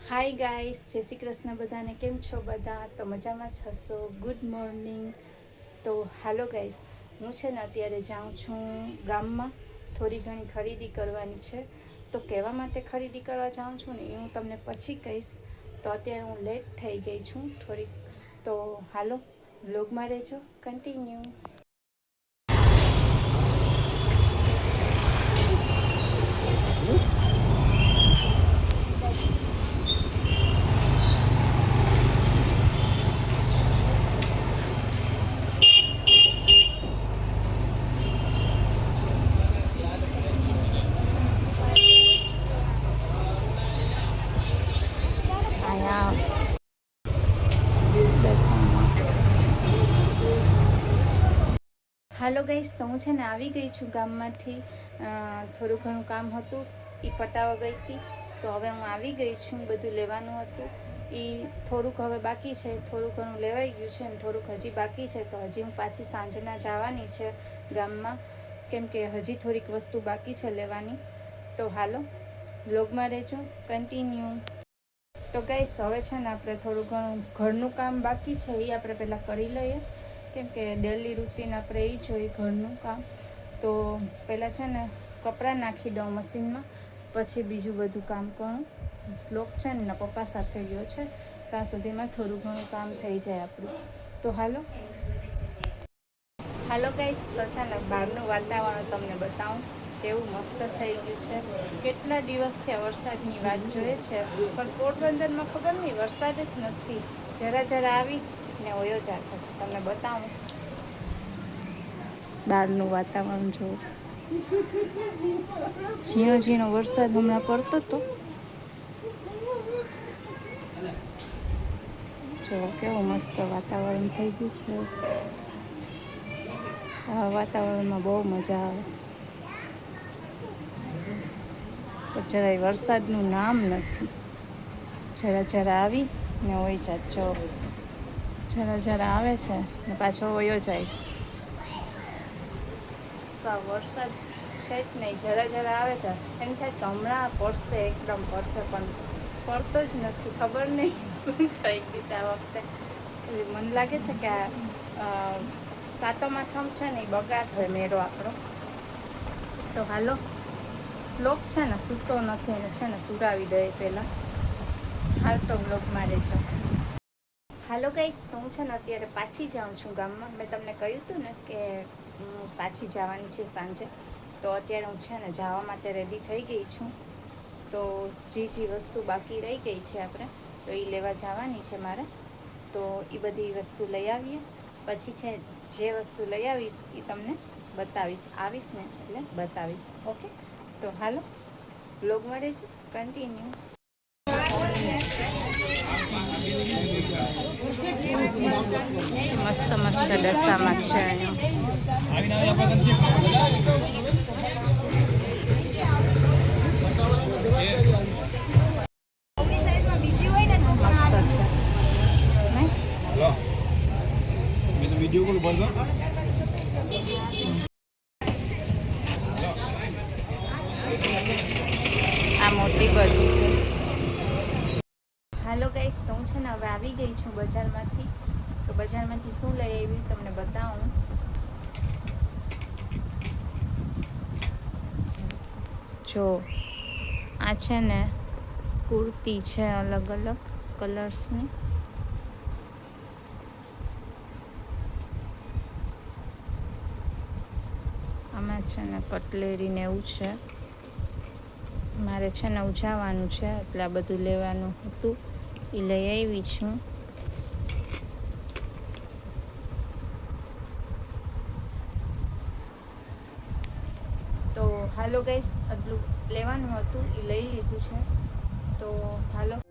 Hi guys, જય શ્રી કૃષ્ણ બધાને. કેમ છો બધા? તો મજામાં જ હશો. Good morning. તો હાલો ગાઈસ, હું છે ને અત્યારે જાઉં છું ગામમાં. થોડી ઘણી ખરીદી કરવાની છે. તો કહેવા માટે ખરીદી કરવા જાઉં છું ને એ હું તમને પછી કહીશ. તો અત્યારે હું લેટ થઈ ગઈ છું થોડીક. તો હાલો, વ્લોગમાં રહેજો, કન્ટિન્યુ. હાલો ગાઈસ, તો હું છે ને આવી ગઈ છું ગામમાંથી. થોડું ઘણું કામ હતું એ પતાવવા ગઈ હતી. તો હવે હું આવી ગઈ છું. બધું લેવાનું હતું એ થોડુંક હવે બાકી છે. થોડું ઘણું લેવાઈ ગયું છે અને થોડુંક હજી બાકી છે. તો હજી હું પાછી સાંજના જવાની છે ગામમાં, કેમ કે હજી થોડીક વસ્તુ બાકી છે લેવાની. તો હાલો, વ્લોગમાં રહેજો, કન્ટિન્યુ. તો ગાઈસ, હવે છે ને આપણે થોડું ઘણું ઘરનું કામ બાકી છે એ આપણે પહેલાં કરી લઈએ, કેમ કે ડેલી રૂટીન આપણે એ જોઈએ ઘરનું કામ. તો પહેલાં છે ને કપડાં નાખી દઉં મશીનમાં, પછી બીજું બધું કામ કરું. શ્લોક છે ને પપ્પા સાથે ગયો છે, ત્યાં સુધીમાં થોડું ઘણું કામ થઈ જાય આપણું. તો હાલો ગાઈસ, તો છે ને બહારનું વાતાવરણ તમને બતાવું કેવું મસ્ત થઈ ગયું છે. કેટલા દિવસથી આ વરસાદની વાત જોઈએ છે, પણ પોરબંદરમાં ખબર નહીં, વરસાદ જ નથી. જરા જરા આવી ને વયો જાય છે. તમને બતાવું બહારનું વાતાવરણ. જો ઝીણો ઝીણો વરસાદ હમણાં પડતો હતો. જો કેવું મસ્ત વાતાવરણ થઈ ગયું છે. આ વાતાવરણમાં બહુ મજા આવે. પણ જરાય વરસાદનું નામ નથી. જરા જરા આવી ને વહી જાજો. જરા જરા આવે છે ને પાછો વયો જાય છે. વરસાદ છે જ નહીં, જરા જરા આવે છે. એમ થાય કે હમણાં પડશે, એકદમ પડશે, પણ પડતો જ નથી. ખબર નહીં શું થઈ ગયું છે આ વખતે. મને લાગે છે કે સાતમ આઠમ છે ને એ બગાડશે મેળો આપણો. તો હાલો, શ્લોક છે ને સૂતો નથી, એને છે ને સુરાવી દે પહેલાં. હાલ તો વ્લોગમાં રહેજો. હાલો ગાઈસ, તો હું છે ને અત્યારે પાછી જાઉં છું ગામમાં. મેં તમને કહ્યું હતું ને કે હું પાછી જવાની છે સાંજે. તો અત્યારે હું છે ને જવા માટે રેડી થઈ ગઈ છું. તો જે વસ્તુ બાકી રહી ગઈ છે આપણે, તો એ લેવા જવાની છે મારે. તો એ બધી વસ્તુ લઈ આવીએ. પછી છે જે વસ્તુ લઈ આવીશ એ તમને બતાવીશ. આવીશ ને એટલે બતાવીશ. ઓકે, તો હાલો, વ્લોગમાં રહેજો, કન્ટિન્યુ. મસ્ત મસ્ત ડસામાં છે અહીંયા. આ મોટી બધી છે. હાલો ગાઈસ, તો હું છે ને હવે આવી ગઈ છું બજારમાંથી. તો બજારમાંથી શું લઈ આવી તમને બતાવું. જો આ છે ને કુર્તી છે અલગ અલગ કલર્સની. આમાં છે ને કટલેરી ને એવું છે. મારે છે ને ઉજાવાનું છે એટલે આ બધું લેવાનું હતું, એ લઈ આવી છું. તો હાલો ગાઈસ, આટલું લેવાનું હતું એ લઈ લીધું છે. તો હાલો.